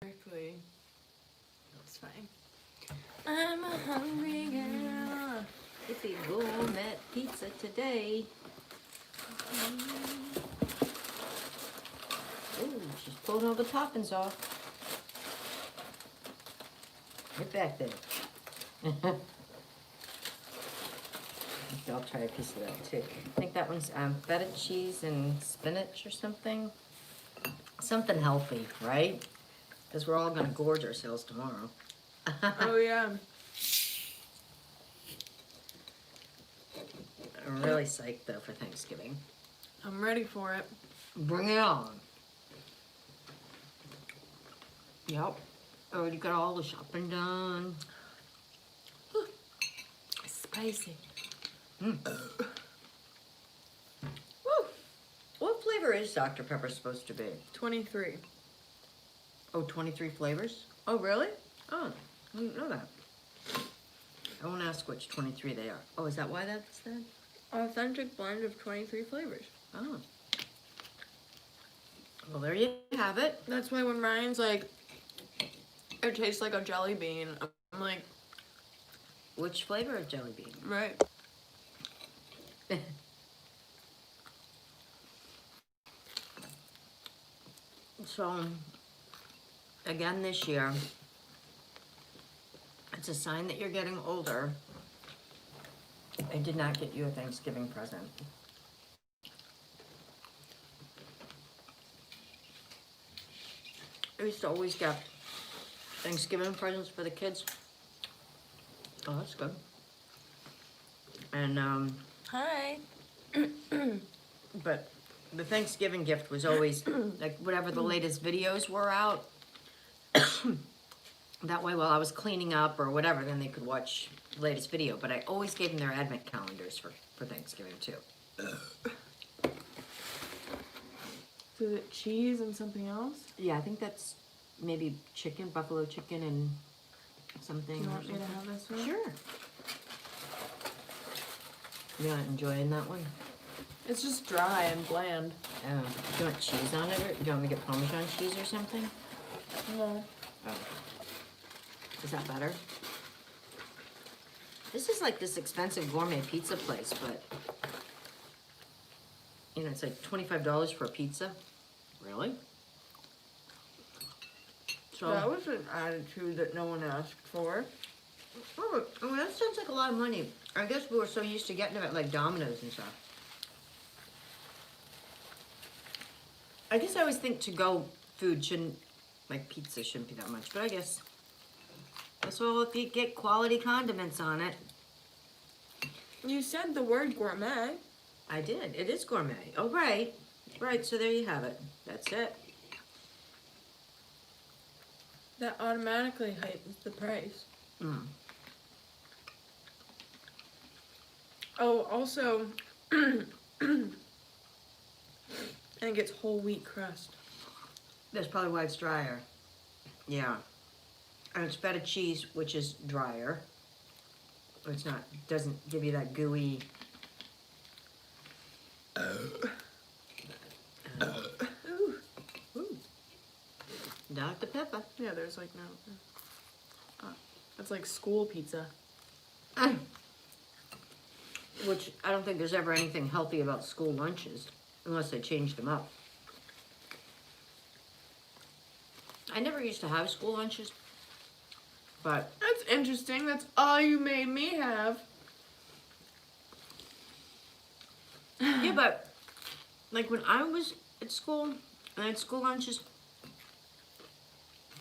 Exactly. That's fine. I'm a hungry girl. It's a gourmet pizza today. Ooh, she's pulling all the toppings off. Get back there. I'll try a piece of that too. I think that one's feta cheese and spinach or something. Something healthy, right? Because we're all going to gorge ourselves tomorrow. Oh, yeah. I'm really psyched though for Thanksgiving. I'm ready for it. Bring it on. Yep. Already got all the shopping done. Spicy. Mm. Woo. What flavor is Dr. Pepper supposed to be? 23. Oh, 23 flavors? Oh, really? Oh, I didn't know that. I won't ask which 23 they are. Oh, is that why that's that? Authentic blend of 23 flavors. Oh. Well, there you have it. That's why when Ryan's like, it tastes like a jelly bean, I'm like, Which flavor of jelly bean? right. So, again this year, it's a sign that you're getting older. I did not get you a Thanksgiving present. I used to always get Thanksgiving presents for the kids. Oh, that's good. And, Hi. but the Thanksgiving gift was always like whatever the latest videos were out. That way while I was cleaning up or whatever, then they could watch the latest video. But I always gave them their advent calendars for Thanksgiving too. So is it cheese and something else? Yeah, I think that's maybe chicken, buffalo chicken and something. You or want me to something. have this one? Sure. You're not enjoying that one? It's just dry and bland. Oh, do you want cheese on it, or do you want me to get Parmesan cheese or something? No. Oh. Is that better? This is like this expensive gourmet pizza place, but you know, it's like $25 for a pizza. Really? So That was an attitude that no one asked for. oh, I mean, that sounds like a lot of money. I guess we were so used to getting it at like Domino's and stuff. I guess I always think to-go food shouldn't, like pizza shouldn't be that much, but I guess that's all if you get quality condiments on it. You said the word gourmet. I did. It is gourmet. Oh, right. Right, so there you have it. That's it. That automatically heightens the price. Mm. Oh, also, I think it's whole wheat crust. That's probably why it's drier. Yeah. And it's feta cheese, which is drier. It's not, doesn't give you that gooey. Ooh. Ooh. Dr. Pepper. Yeah, there's like no. That's like school pizza. Which I don't think there's ever anything healthy about school lunches, unless they change them up. I never used to have school lunches, but That's interesting. That's all you made me have. yeah, but like when I was at school and I had school lunches,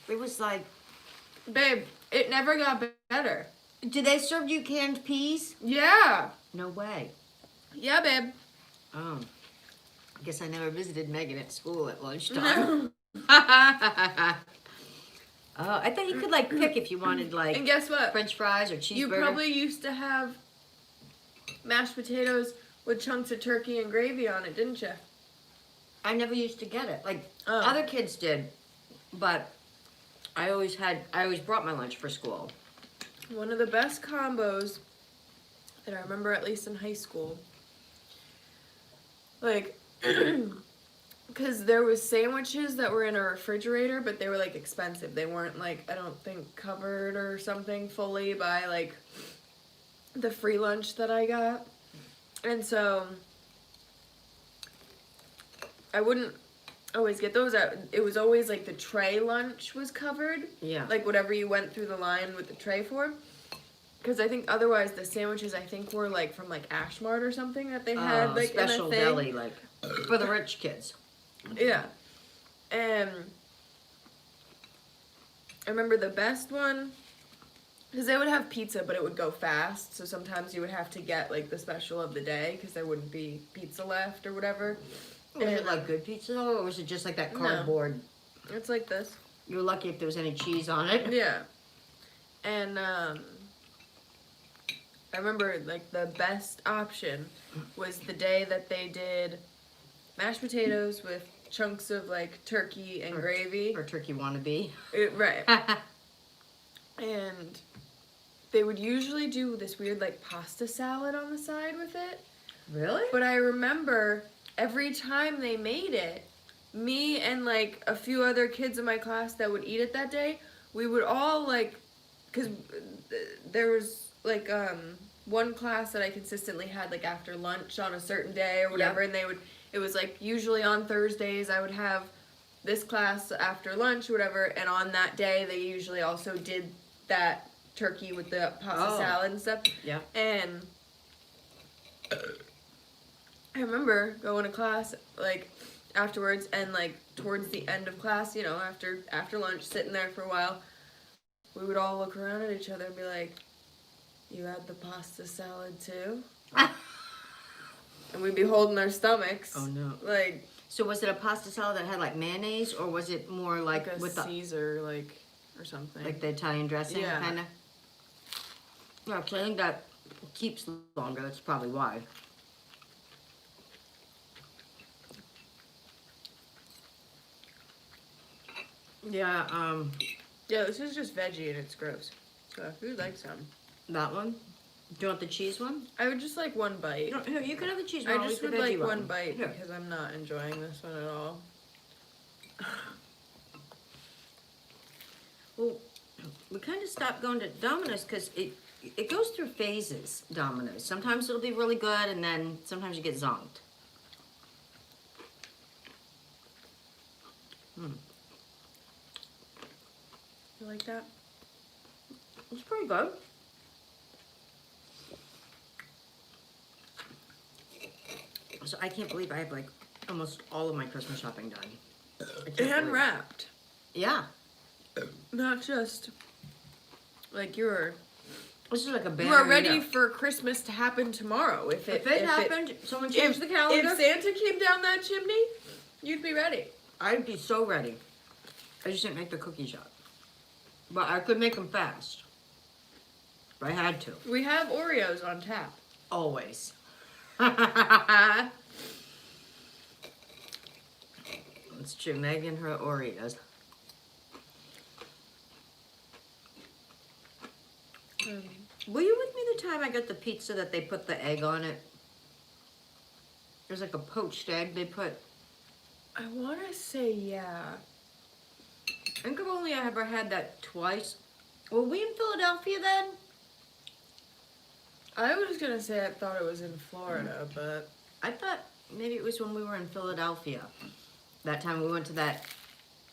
it was like, Babe, it never got better. did they serve you canned peas? Yeah. No way. Yeah, babe. Oh, I guess I never visited Megan at school at lunchtime. Oh, I thought you could like pick if you wanted like And guess what? French fries or cheeseburger. You probably used to have mashed potatoes with chunks of turkey and gravy on it, didn't you? I never used to get it. Like Oh. other kids did, but I always brought my lunch for school. One of the best combos that I remember, at least in high school. Like, because there was sandwiches that were in a refrigerator, but they were like expensive. They weren't like, I don't think, covered or something fully by like the free lunch that I got. And so I wouldn't always get those. It was always like the tray lunch was covered. Yeah. Like whatever you went through the line with the tray for. Because I think otherwise the sandwiches I think were like from like Ashmart or something that they had like special in a thing. deli, like for the rich kids. Yeah. And I remember the best one, because they would have pizza, but it would go fast. So sometimes you would have to get like the special of the day because there wouldn't be pizza left or whatever. Was it like good pizza though, or was it just like that cardboard? No, it's like this. You were lucky if there was any cheese on it. Yeah. And I remember like the best option was the day that they did mashed potatoes with chunks of like turkey and gravy. Or turkey wannabe. Right. And they would usually do this weird like pasta salad on the side with it. Really? But I remember every time they made it, me and like a few other kids in my class that would eat it that day, we would all like, because there was like one class that I consistently had like after lunch on a certain day or whatever, and it was like usually on Thursdays I would have this class after lunch or whatever, and on that day they usually also did that turkey with the pasta salad and stuff. Yeah. And I remember going to class like afterwards, and like towards the end of class, you know, after lunch, sitting there for a while, we would all look around at each other and be like, "You had the pasta salad too?" And we'd be holding our stomachs. Oh no. Like, so was it a pasta salad that had like mayonnaise, or was it more like a with Caesar, like, or something? like the Italian dressing, Yeah. kind of? Yeah, so I think that keeps longer. That's probably why. Yeah, Yeah, this is just veggie and it's gross. So if you'd like some. that one. Do you want the cheese one? I would just like one bite. No, here, you can have the cheese one. I I'll just eat the would veggie like one bite Here. because I'm not enjoying this one at all. Well, we kind of stopped going to Domino's because it goes through phases, Domino's. Sometimes it'll be really good, and then sometimes you get zonked. You like that? It's pretty good. So I can't believe I have like almost all of my Christmas shopping done. I can't And believe- wrapped. Yeah. Not just like you're This is like a banner. you are ready year. for Christmas to happen tomorrow. If it happened, someone changed the calendar. If Santa came down that chimney, you'd be ready. I'd be so ready. I just didn't make the cookies yet. But I could make them fast. But I had to. We have Oreos on tap. Always. It's true. Meg and her Oreos. Were you with me the time I got the pizza that they put the egg on it? There's like a poached egg they put. I want to say yeah. I think I've only ever had that twice. Were we in Philadelphia then? I was gonna say I thought it was in Florida, but I thought maybe it was when we were in Philadelphia. That time we went to that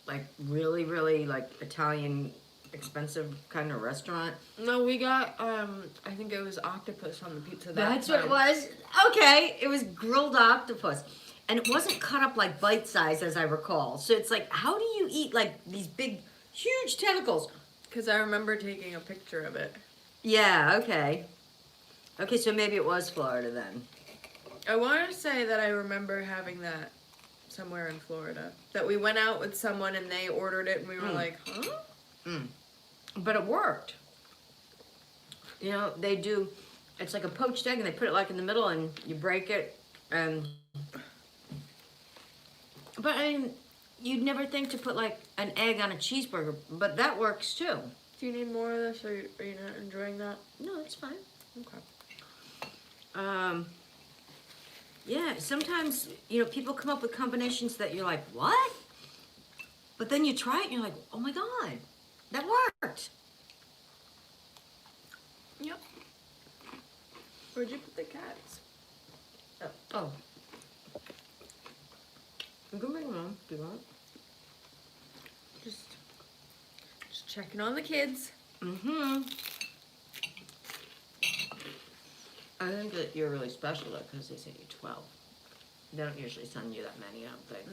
like really, really like Italian expensive kind of restaurant. no, we got I think it was octopus on the pizza. That's what it was. Okay, it was grilled octopus. And it wasn't cut up like bite size as I recall. So it's like, how do you eat like these big, huge tentacles? Because I remember taking a picture of it. Yeah, okay. Okay, so maybe it was Florida then. I want to say that I remember having that somewhere in Florida. That we went out with someone and they ordered it and we were like, huh? Mm. But it worked. You know, they do, it's like a poached egg and they put it like in the middle and you break it and... But I mean, you'd never think to put like an egg on a cheeseburger, but that works too. Do you need more of this or are you not enjoying that? No, it's fine. Okay. Yeah, sometimes, people come up with combinations that you're like, what? But then you try it and you're like, oh my God, that worked. Yep. Where'd you put the cats? Oh. You can bring them on if you want. Just checking on the kids. Mm-hmm. I think that you're really special though, because they sent you 12. They don't usually send you that many, I don't think.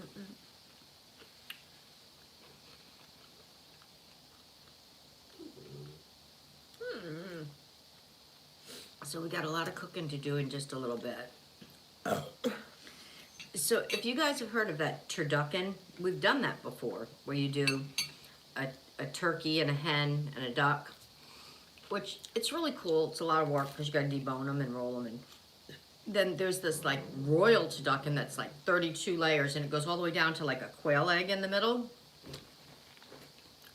So we got a lot of cooking to do in just a little bit. So if you guys have heard of that turducken, we've done that before, where you do a turkey and a hen and a duck, which it's really cool. It's a lot of work because you got to debone them and roll them. And then there's this like royal turducken that's like 32 layers, and it goes all the way down to like a quail egg in the middle.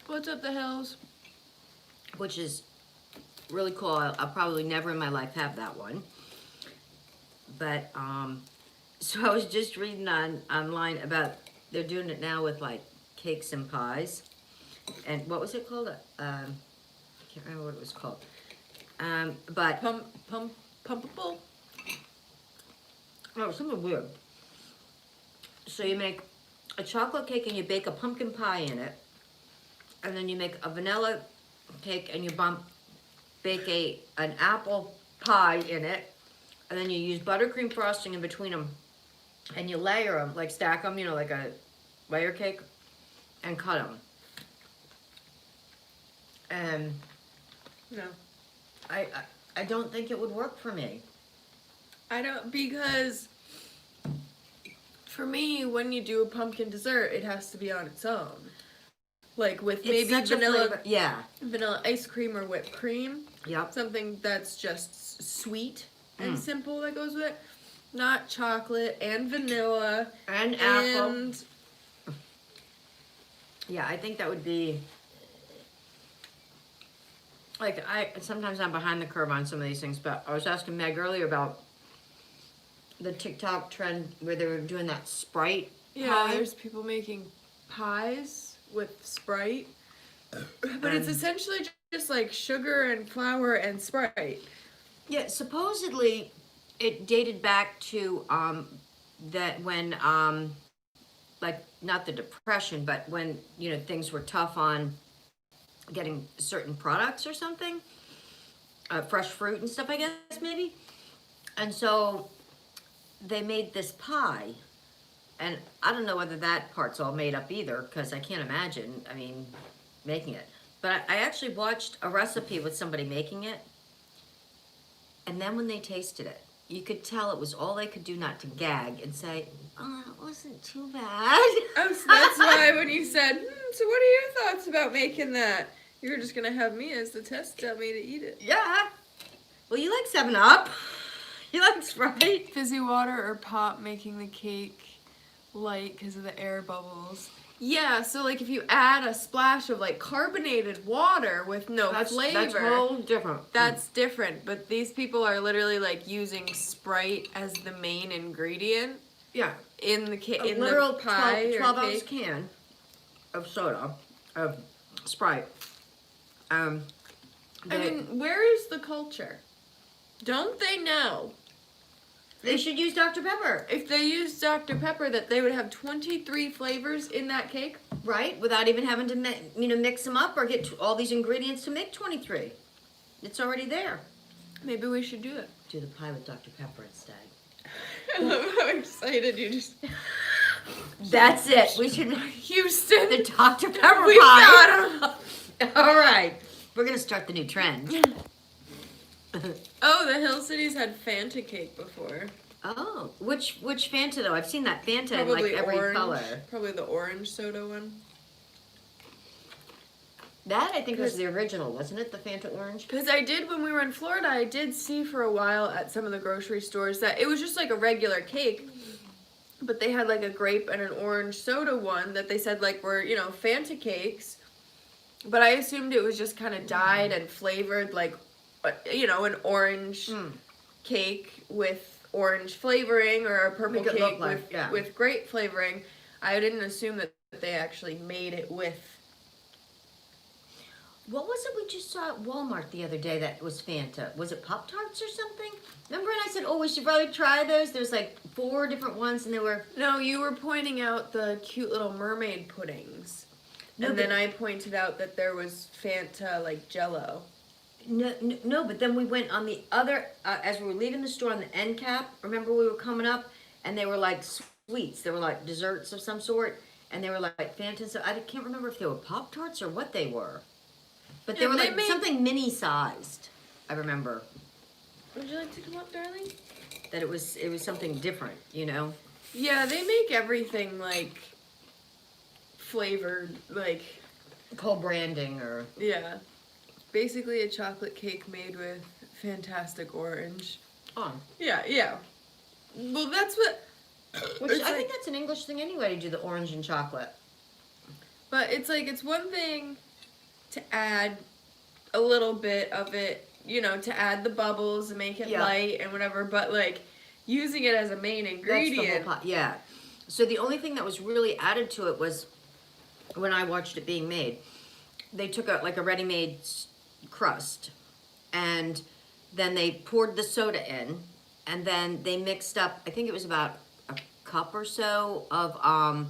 What's up the hills? Which is really cool. I'll probably never in my life have that one. But, so I was just reading online about, they're doing it now with like cakes and pies. And what was it called? I can't remember what it was called. But. Pumpable? No, something weird. So you make a chocolate cake and you bake a pumpkin pie in it. And then you make a vanilla cake and you bake an apple pie in it. And then you use buttercream frosting in between them. And you layer them, like stack them, like a layer cake. And cut them. And No. I don't think it would work for me. I don't, because for me, when you do a pumpkin dessert, it has to be on its own. Like with maybe vanilla ice cream or whipped cream. Yep. Something that's just sweet and simple that goes with it. Not chocolate and vanilla. And apple. Yeah, I think that would be... Like, sometimes I'm behind the curve on some of these things, but I was asking Meg earlier about the TikTok trend where they were doing that Sprite pie. There's people making pies with Sprite. But it's essentially just like sugar and flour and Sprite. Yeah, supposedly it dated back to that when like not the Depression, but when things were tough on getting certain products or something, fresh fruit and stuff, I guess maybe. And so they made this pie, and I don't know whether that part's all made up either, because I can't imagine, making it. But I actually watched a recipe with somebody making it, and then when they tasted it, you could tell it was all they could do not to gag and say, oh, it wasn't too bad. Oh, so that's why when you said, so what are your thoughts about making that? You were just going to have me as the test dummy to eat it. Yeah. Well, you like 7-Up. You like Sprite. Fizzy water or pop making the cake light because of the air bubbles. Yeah, so like if you add a splash of like carbonated water with no flavor. That's whole different. That's different, but these people are literally like using Sprite as the main ingredient. Yeah. In the in the pie 12 ounce can of soda, of Sprite. I mean, where is the culture? Don't they know? They should use Dr. Pepper. If they used Dr. Pepper, that they would have 23 flavors in that cake. Right, without even having to mix them up or get all these ingredients to make 23. It's already there. Maybe we should do it. Do the pie with Dr. Pepper instead. I love how excited you just... That's it. We should Houston. The Dr. Pepper We pie. got him. All right. We're going to start the new trend. Oh, the Hill Cities had Fanta cake before. Oh, which Fanta though? I've seen that Fanta Probably in like every orange, color. Probably the orange soda one. That I think was the original, wasn't it? The Fanta orange? Because I did, when we were in Florida, I did see for a while at some of the grocery stores that it was just like a regular cake, but they had like a grape and an orange soda one that they said like were, Fanta cakes. But I assumed it was just kind of dyed and flavored like, an orange cake with orange flavoring or a purple Make it look cake like, with yeah. with grape flavoring. I didn't assume that they actually made it with. What was it we just saw at Walmart the other day that was Fanta? Was it Pop-Tarts or something? Remember when I said, oh, we should probably try those? There's like 4 different ones and they were... No, you were pointing out the cute little mermaid puddings. No, And but- then I pointed out that there was Fanta, like Jello. No, but then we went on the other, as we were leaving the store on the end cap, remember we were coming up and they were like sweets. They were like desserts of some sort and they were like Fanta. So I can't remember if they were Pop-Tarts or what they were. But they Yeah, were they like made- something mini-sized, I remember. Would you like to come up, darling? That it was something different, you know? Yeah, they make everything like flavored, like Co-branding or... yeah. Basically a chocolate cake made with fantastic orange. Oh. Yeah. Well, that's what. Which it's I like- think that's an English thing anyway to do the orange and chocolate. But it's like it's one thing to add a little bit of it, you know, to add the bubbles and make it Yeah. light and whatever. But like using it as a main That's ingredient. the whole pot. Yeah. So the only thing that was really added to it was when I watched it being made. They took a ready-made crust and then they poured the soda in and then they mixed up, I think it was about a cup or so of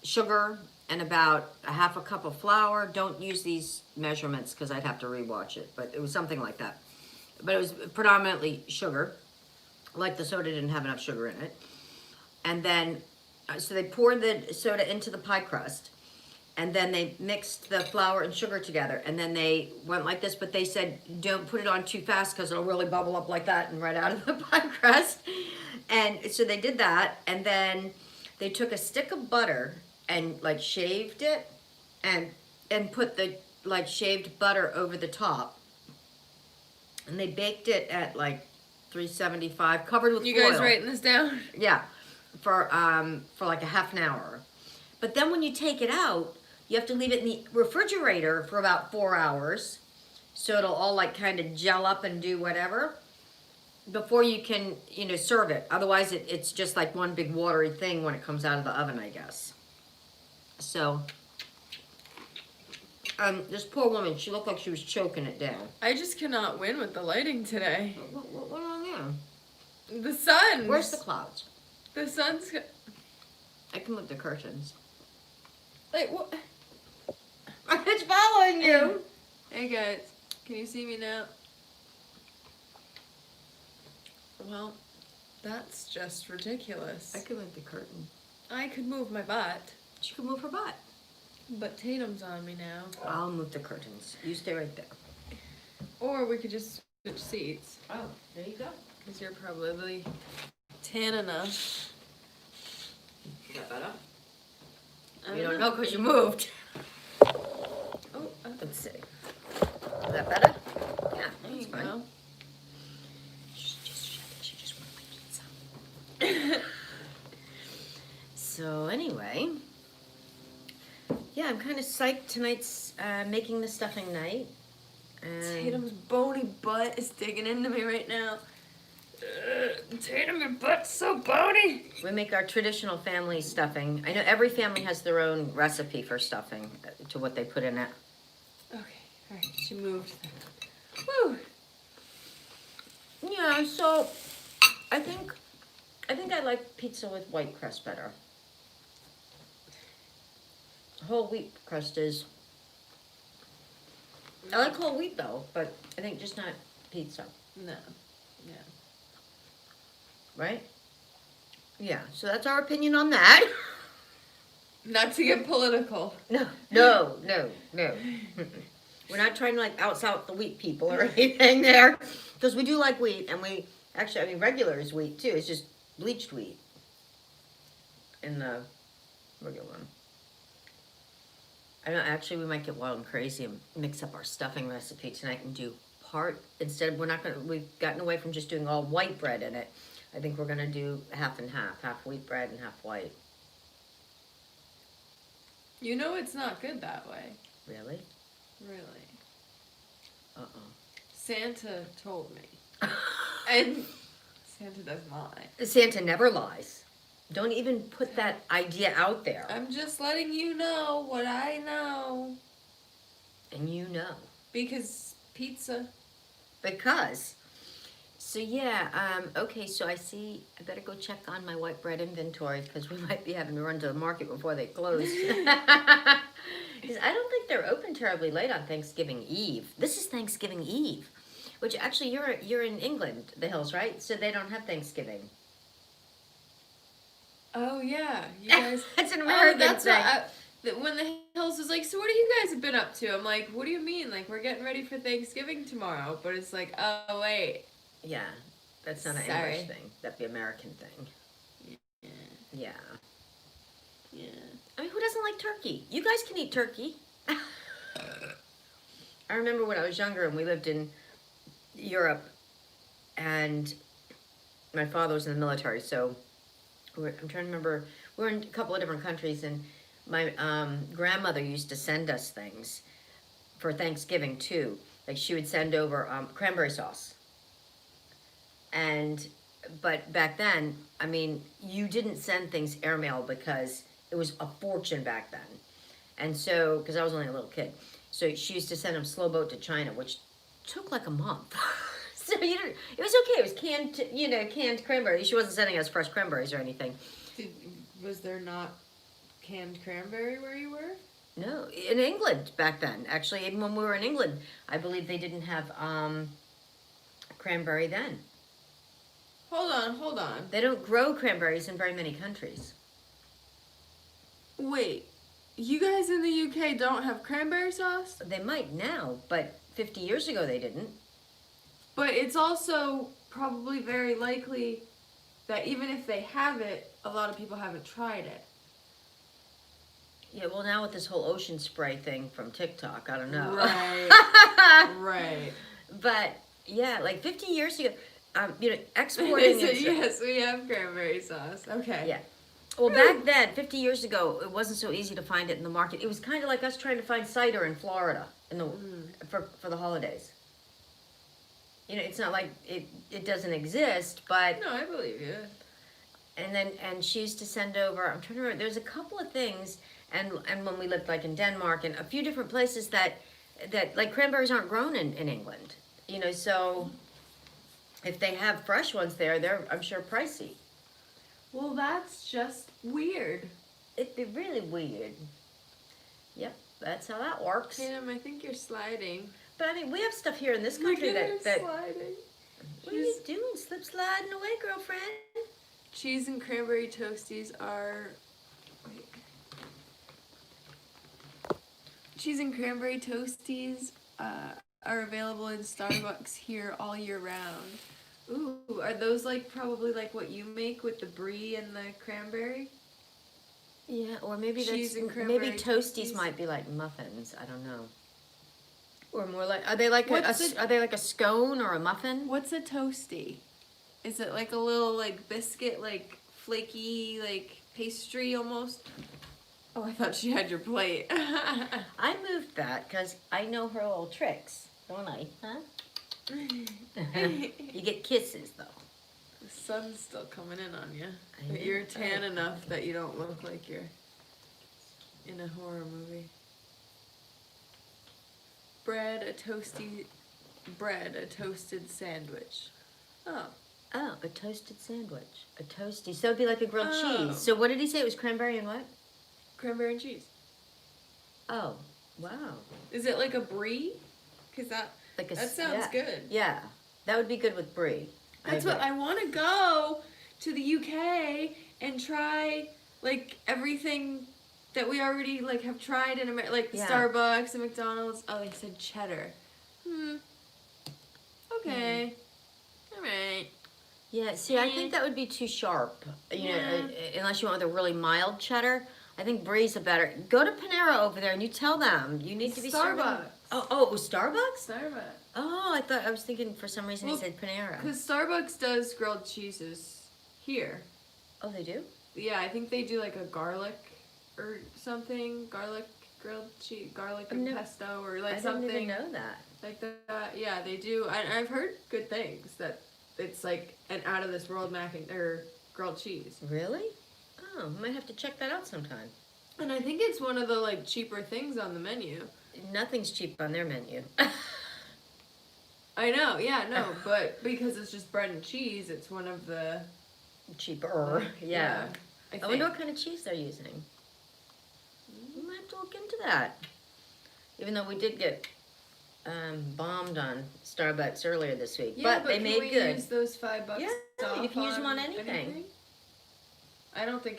sugar and about a half a cup of flour. Don't use these measurements because I'd have to rewatch it, but it was something like that. But it was predominantly sugar, like the soda didn't have enough sugar in it. And then, so they poured the soda into the pie crust and then they mixed the flour and sugar together and then they went like this, but they said don't put it on too fast because it'll really bubble up like that and right out of the pie crust. And so they did that and then they took a stick of butter and like shaved it and put the like shaved butter over the top and they baked it at like 375 covered with You foil. guys writing this down? Yeah, for like a half an hour. But then when you take it out, you have to leave it in the refrigerator for about 4 hours, so it'll all like kind of gel up and do whatever before you can, you know, serve it. Otherwise, it's just like one big watery thing when it comes out of the oven, I guess. So, this poor woman, she looked like she was choking it down. I just cannot win with the lighting today. What on there? The sun. Where's the clouds? The sun's. I can move the curtains. Like what? It's following you. Hey guys, can you see me now? Well, that's just ridiculous. I can move the curtain. I could move my butt, She could move her butt. but Tatum's on me now. I'll move the curtains. You stay right there. Or we could just switch seats, Oh, there you go. because you're probably tan enough. Is that better? I You don't know because you moved. Oh, Let's see. Is that better? Yeah, there that's you fine. go. She just wanted my pizza. So anyway, yeah, I'm kind of psyched. Tonight's making the stuffing night. And Tatum's bony butt is digging into me right now. Tatum, your butt's so bony. we make our traditional family stuffing. I know every family has their own recipe for stuffing to what they put in it. Okay, all right, she moved. Woo. Yeah, so I think I like pizza with white crust better. Whole wheat crust is. I like whole wheat though, but I think just not pizza, No. Yeah. right? Yeah, so that's our opinion on that. Not to get political. No. We're not trying to like out the wheat people or anything there, because we do like wheat, and we actually, I mean, regular is wheat too. It's just bleached wheat in the regular one. I know. Actually, we might get wild and crazy and mix up our stuffing recipe tonight and do part instead. We're not gonna. We've gotten away from just doing all white bread in it. I think we're gonna do half and half wheat bread and half white. You know it's not good that way. Really? Really. Uh-oh. Santa told me. And Santa doesn't lie. Santa never lies. Don't even put that idea out there. I'm just letting you know what I know. And you know. Because pizza. Because. So yeah, okay, so I see, I better go check on my white bread inventory because we might be having to run to the market before they close. Because I don't think they're open terribly late on Thanksgiving Eve. This is Thanksgiving Eve, which actually you're in England, the Hills, right? So they don't have Thanksgiving. Oh yeah, you guys. That's an American that's thing. When the Hills was like, so what do you guys have been up to? I'm like, what do you mean? Like, we're getting ready for Thanksgiving tomorrow. But it's like, oh wait. Yeah, that's not an Sorry. English thing. That'd be an American thing. Yeah. Yeah. Yeah. I mean, who doesn't like turkey? You guys can eat turkey. I remember when I was younger and we lived in Europe and my father was in the military, so I'm trying to remember, we were in a couple of different countries and my grandmother used to send us things for Thanksgiving too. Like she would send over cranberry sauce. But back then, I mean, you didn't send things airmail because it was a fortune back then. And so, because I was only a little kid. So she used to send them slow boat to China, which took like a month. So it was okay. It was canned cranberries. She wasn't sending us fresh cranberries or anything. Was there not canned cranberry where you were? No, in England back then. Actually, even when we were in England, I believe they didn't have cranberry then. Hold on. They don't grow cranberries in very many countries. Wait, you guys in the UK don't have cranberry sauce? They might now, but 50 years ago they didn't. But it's also probably very likely that even if they have it, a lot of people haven't tried it. Yeah, well now with this whole ocean spray thing from TikTok, I don't know. Right. Right. But yeah, like 50 years ago, exporting. Yes, we have cranberry sauce. Okay. Yeah. Well, back then, 50 years ago, it wasn't so easy to find it in the market. It was kind of like us trying to find cider in Florida for the holidays. You know, it's not like it doesn't exist, but No, I believe you. and she used to send over. I'm trying to remember. There's a couple of things, and when we lived like in Denmark and a few different places that like cranberries aren't grown in England. You know, so if they have fresh ones there, they're I'm sure pricey. Well, that's just weird. It'd be really weird. Yep, that's how that works. Tatum, I think you're sliding. But I mean, we have stuff here in this country that sliding. what are you doing? Slip sliding away, girlfriend. Cheese and cranberry toasties are. Wait. Cheese and cranberry toasties are available in Starbucks here all year round. Ooh, are those like probably like what you make with the brie and the cranberry? Yeah, or maybe Cheese that's and cranberry maybe toasties toasties. might be like muffins. I don't know. Or more like are they like What's are they like a scone or a muffin? What's a toasty? Is it like a little like biscuit, like flaky, like pastry almost? Oh, I thought she had your plate. I moved that because I know her little tricks, don't I? Huh? You get kisses though. The sun's still coming in on you. I But know. you're tan enough that you don't look like you're in a horror movie. Bread, a toasted sandwich. Oh. Oh, a toasted sandwich. A toasty. So it'd be like a grilled Oh. cheese. So what did he say? It was cranberry and what? Cranberry and cheese. Oh, wow. Is it like a brie? Because that sounds yeah. good. Yeah, that would be good with brie. That's what I want to go to the UK and try like everything that we already like have tried in America, like Yeah. Starbucks and McDonald's. Oh, they said cheddar. Okay. All right. Yeah, see, I think that would be too sharp. You know, unless you want the really mild cheddar. I think brie's a better. Go to Panera over there and you tell them you need to be serving. Starbucks. Oh, it was Starbucks? Starbucks. Oh, I was thinking for some reason he said Panera. Because Starbucks does grilled cheeses here. Oh, they do? Yeah, I think they do like a garlic or something. Garlic grilled cheese, garlic and pesto or like I something. didn't even know that. Like that. Yeah, they do. I've heard good things that it's like an out of this world mac and or grilled cheese. Really? Oh, might have to check that out sometime. And I think it's one of the like cheaper things on the menu. Nothing's cheap on their menu. I know, yeah, no, but because it's just bread and cheese, it's one of the Cheaper. Yeah. I I wonder what kind of cheese they're using. We might have to look into that. Even though we did get bombed on Starbucks earlier this week, Yeah, but they can made we good. use those $5 Yeah, off you can use them on anything. I don't think